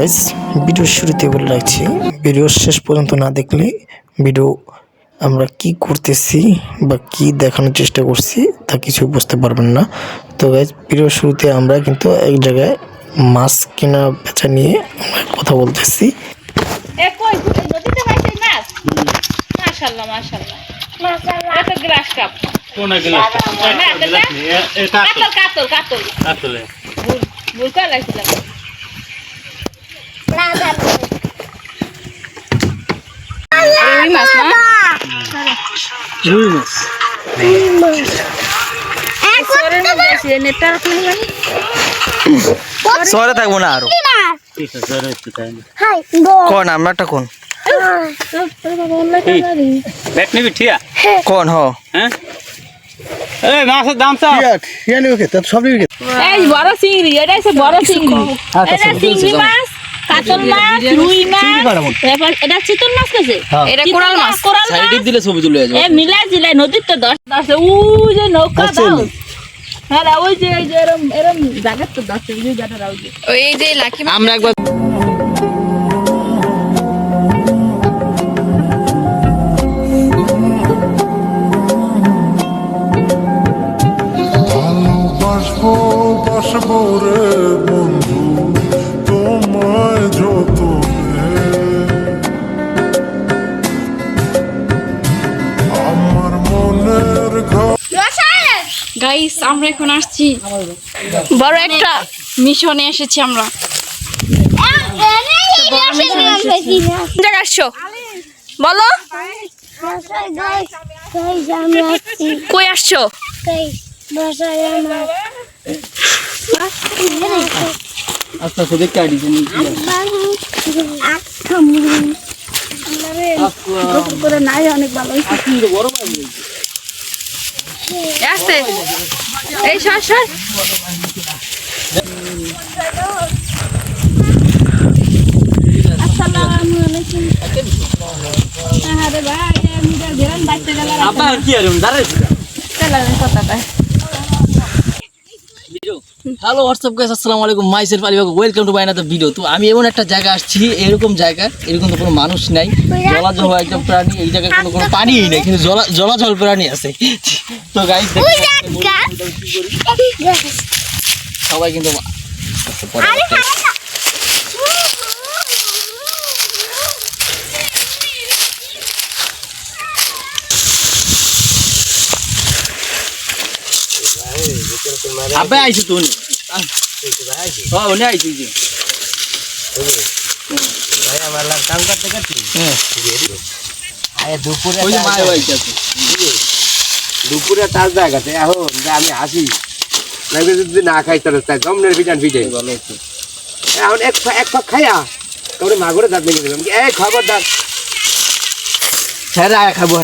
Guys, ভিডিওর শুরুতে বলে রাখছি, ভিডিও শেষ পর্যন্ত না দেখলে ভিডিও আমরা কি করতেছি বা কি দেখানোর চেষ্টা করছি তা কিছু বুঝতে পারবেন না। তো গাইস, ভিডিওর শুরুতে আমরা কিন্তু এক জায়গায় মাছ কেনা বেচা নিয়ে আমরা কথা বলতেছি। শহরে থাকবো না আরো কোন আমরা কোন কোন হ মাছের দাম সব বড় চিংড়ি, এটা হচ্ছে বড় চিংড়ি, এটা চিংড়ি মাছ, কাতল মাছ, রুই মাছ, এটা চিতল মাছ কাছে, এটা কোরাল মাছ, সাইডে দিলে ছবি তুলে যাবে। এ মিলাই জিলাই নদীর তো 10 আছে, ওই যে নৌকা দাও, হ্যাঁ ওই যে এরম এরম জায়গা তো 10 ওই জায়গাটা ওই যে ওই যে লাকি আমরা একবার ভালোবাসবো রে বন্ধু তোমায় যত আমার মনের গাইস আমরা এখন আসছি বড় একটা মিশনে এসেছি আমরা। জায়গা আসছো বলো, কই আসছো? আচ্ছা তো দেখতে আইছি করে নাই অনেক ভালো আসছে এই সর সর হ্যালো হোয়াটসঅ্যাপ গাইস, আসসালামু আলাইকুম, my self Ali Babu, welcome to my another video. তো আমি এমন একটা জায়গা আসছি, এরকম জায়গা এরকম তো কোনো মানুষ নাই, জলাজল একদম প্রাণী, এই জায়গায় কোনো পানিই নেই, কিন্তু জলাজল প্রাণী আছে। তো গাইস সবাই কিন্তু আবে আইছি তুই ও নে আইছি জি ভাই আমার লাগ কাম করতে করতে আয় দুপুরে ওই মায় আইছে দুপুরে তার জায়গাতে এখন যে আমি আসি লাগবে যদি না খাই তাহলে তাই জমনের বিটান বিটে ভালো হচ্ছে। এখন এক পাক খাইয়া তোরে মাগুরে দাঁত ভেঙে দিলাম, এই খবরদার ছেড়ে আয় খাবো।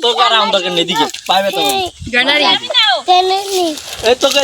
তো কারা আমাকে নেদিকে পাবে তো গানারি এই তোকে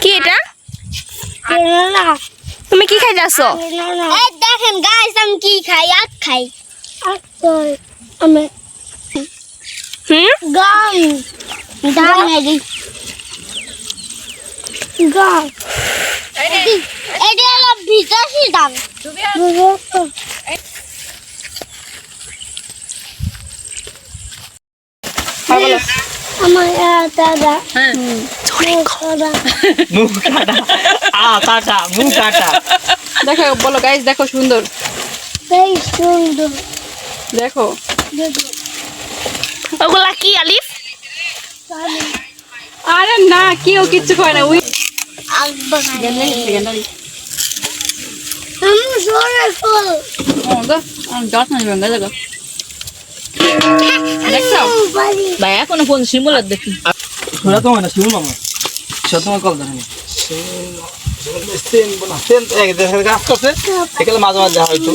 কি এটা? তুমি কি খাই যাচ্ছ? দেখেন গাইস আমি কি খাই, আখ খাই, আমি গাম দাম নেই গাম এটা হলো ভিটাসি দাম আমার দাদা মুখ কাটা কাটা মুখ কাটা দেখো বলো গাইস, দেখো সুন্দর, বেশ সুন্দর, দেখো ওগুলা কি আলিফ? আরে না কেউ কিচ্ছু করে না, ওই আমি জোরে ফুল যত্ন নেবেন দেখো দেখছো ভাই এখনো ফোন শিমুলার দেখি তোরা তো না শিমুল মামা সব তোমার কল ধরে নি সেন এক দেখে কাজ করছে এখানে মাঝে মাঝে দেখা হয়তো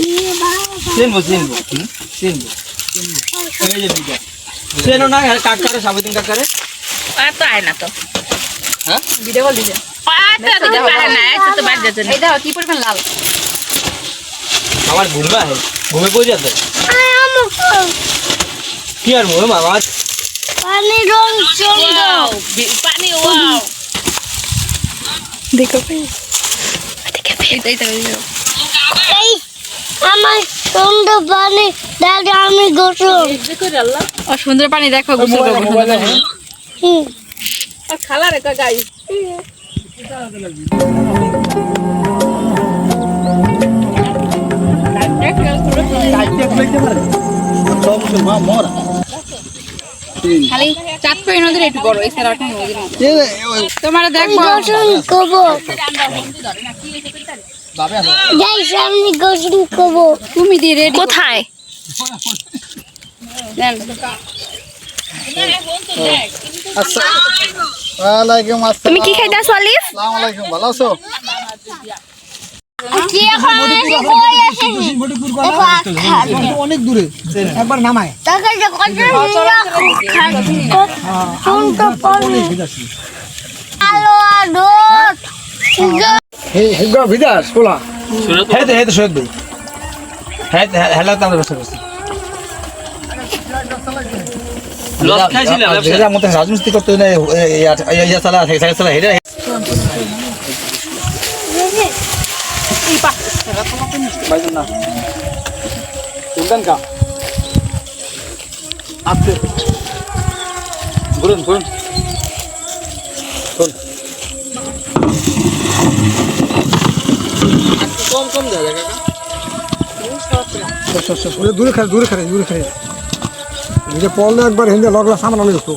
চিনবো এই যে দিকে চেনো না কাকারে সাবিতিন কাকারে আর তো আয় না তো হ্যাঁ ভিডিও কল দিছে তো বাদ যাচ্ছে না এই দেখো কি পরিমাণ লাল আমার ঘুমবা হে ঘুমে পড়ে যাবে কি আর মোর মামা পানি রং সুন্দর পানি ওয়াও দেখো এই আমার সুন্দর পানি দাদা আমি গোসল ও সুন্দর পানি দেখো গোসল করবো সুন্দর পানি হুম খালা রে গাই খালি চাঁদ পেয়ে নদীর একটু বড় এছাড়া একটা নদীর মতো তোমার দেখবো গোসল করবো গাইস আমি গোসল করবো তুমি দিয়ে রেডি কোথায় ওয়ালাইকুম আসসালাম। তুমি কি খাইতে আসো আলিফ আসসালামু আলাইকুম, ভালো আছো? কি এখন এসে কই এসে অনেক দূরে, একবার নামায়। তাকে যে কত সুন্দর পানি আলো আলো হেগা ভিদাস কোলা। হেতে শোক দে হেলা তো আমরা বসে বসে লস খাইছিল যেটা মতে রাজমিস্ত্রি করতে না ইয়া চালা থাকে সাইকেল চালা হেডা বাইজন না উন্দান কা আতে বুরুন বুরুন কম দেয়া যায় কাকা দূরে খারে যে পড়লে একবার হিন্দে লগলা সামনে আমি দেখো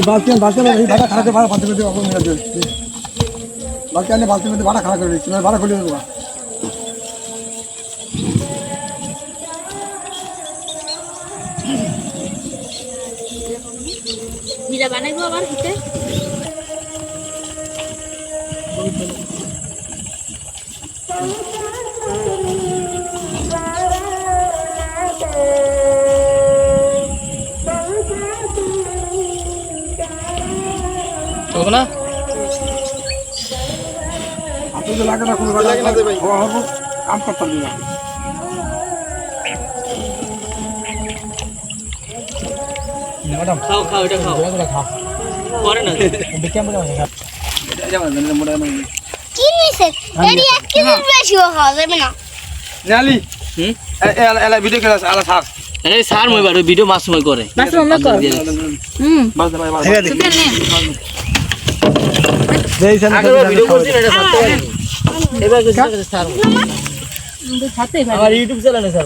বালতি এই ভাড়া খারাপ ভাড়া পাতে পাতে অকল মিলা দিই বালতি আনে বালতি মধ্যে ভাড়া খারাপ করে দিচ্ছি ভাড়া খুলে দেবো বিরা বানাইবো আবার হিতে তো না আপনি যে লাগে না কোনো লাগে না ভাই কাম করতে দিই না ম্যাডাম খাও এটা খাও করে না দেখে আমরা কি নিছে এরি এক কেজি বেশি খাওয়া যাবে না নালি এলা ভিডিও ক্লাস আলা থাক আরে স্যার মই বাড়ি ভিডিও মাস সময় করে মাছ আমরা কর বাস ভাই বাস দেইছেন আগে ভিডিও করছি এটা করতে পারি এবার কিছু স্যার আমার ইউটিউব চ্যানেলে স্যার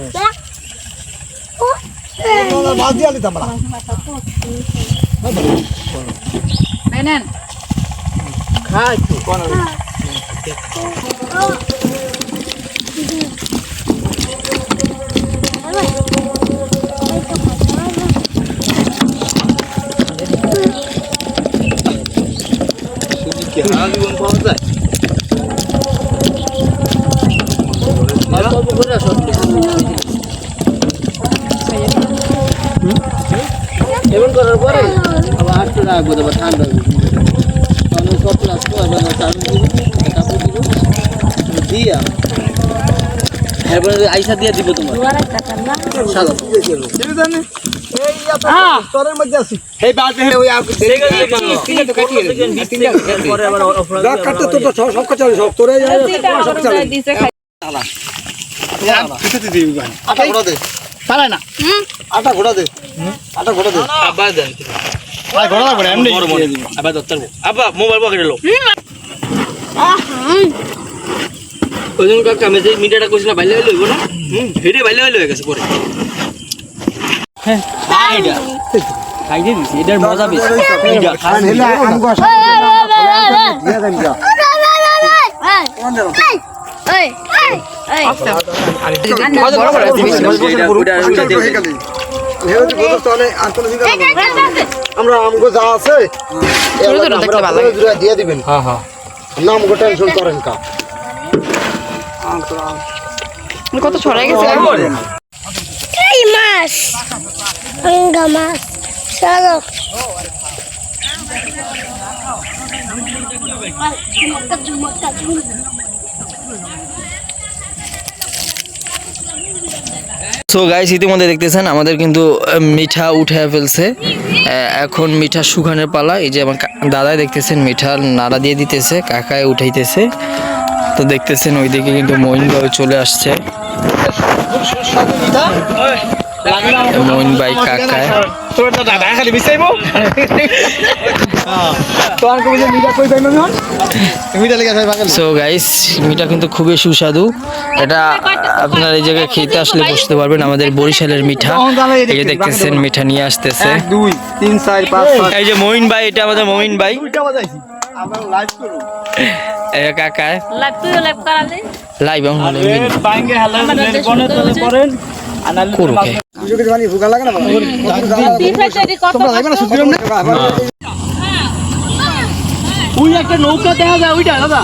বাস দিয়া দিতাম আমরা নেন খাই তো কোন কি হাল জীবন পাওয়া যায় আর কত করে সব এমন করার পরে আবার আটটা রাখবো আবার ঠান্ডা তাহলে সব প্লাস তো আবার চালু দিব তারপর দিব দিয়া এরপরে আইসা দিয়া দিব তোমার সাদা তোরের মধ্যে আছি এই বালতি ওই আর তিনটা তো কাটিয়ে পরে আবার অফার কাটতে তো সব কাছে সব তোরে সব চালে কিতে দিবি ভাই আটা ঘোড়া দে পারে না আটা ঘোড়া দে আবার দেন ভাই ঘোড়া না এমনি বড় বড় আবার দত্তর আব্বা মোবাইল পকেটে লো ওজন কাকা আমি যে মিটারটা কইছিলাম বাইলে হইলো না হেডে বাইলে হইলো গেছে পরে হ্যাঁ আইডা খাইতে দিছি এটার মজা বেশি এটা হেলে আমগো এই এই এই বড় বড় আছে বেশি। আমরা আমগো যা আছে ছোট ছোট দেখতে ভালো লাগে। দিয়ে দিবেন। হ্যাঁ হ্যাঁ না আমগো টেনশন করেন কা। কত ছড়াই গেছে এই মাছ আঙ্গা মাছ চলো সো গাইস ইতিমধ্যে দেখতেছেন আমাদের কিন্তু মিঠা উঠে ফেলছে। এখন মিঠা শুকানোর পালা। এই যে আমার দাদাই দেখতেছেন মিঠা নাড়া দিয়ে দিতেছে, কাকায় উঠাইতেছে। তো দেখতেছেন ওইদিকে কিন্তু মইন ভাই চলে আসছে। মইন ভাই কাকায় সো গাইস মিঠা কিন্তু খুবই সুস্বাদু। এটা আপনার এই জায়গায় খেতে আসলে বুঝতে পারবেন আমাদের বরিশালের মিঠা। এই যে দেখতেছেন মিঠা নিয়ে আসতেছে 2 3 4 5 6 এই যে মইন ভাই, এটা আমাদের মইন ভাই। আমরা লাইভ করব। এই কাকায় লাইভ তুই লাইভ করালে লাইভ হলো বাইঙ্গে হালে বনে তলে পড়েন আনাল করুকে সুযোগ মানে ভুগা লাগে না বাবা। তোমরা যাইবে না সুযোগ না। ওই একটা নৌকা দেখা যায় ওইটা দাদা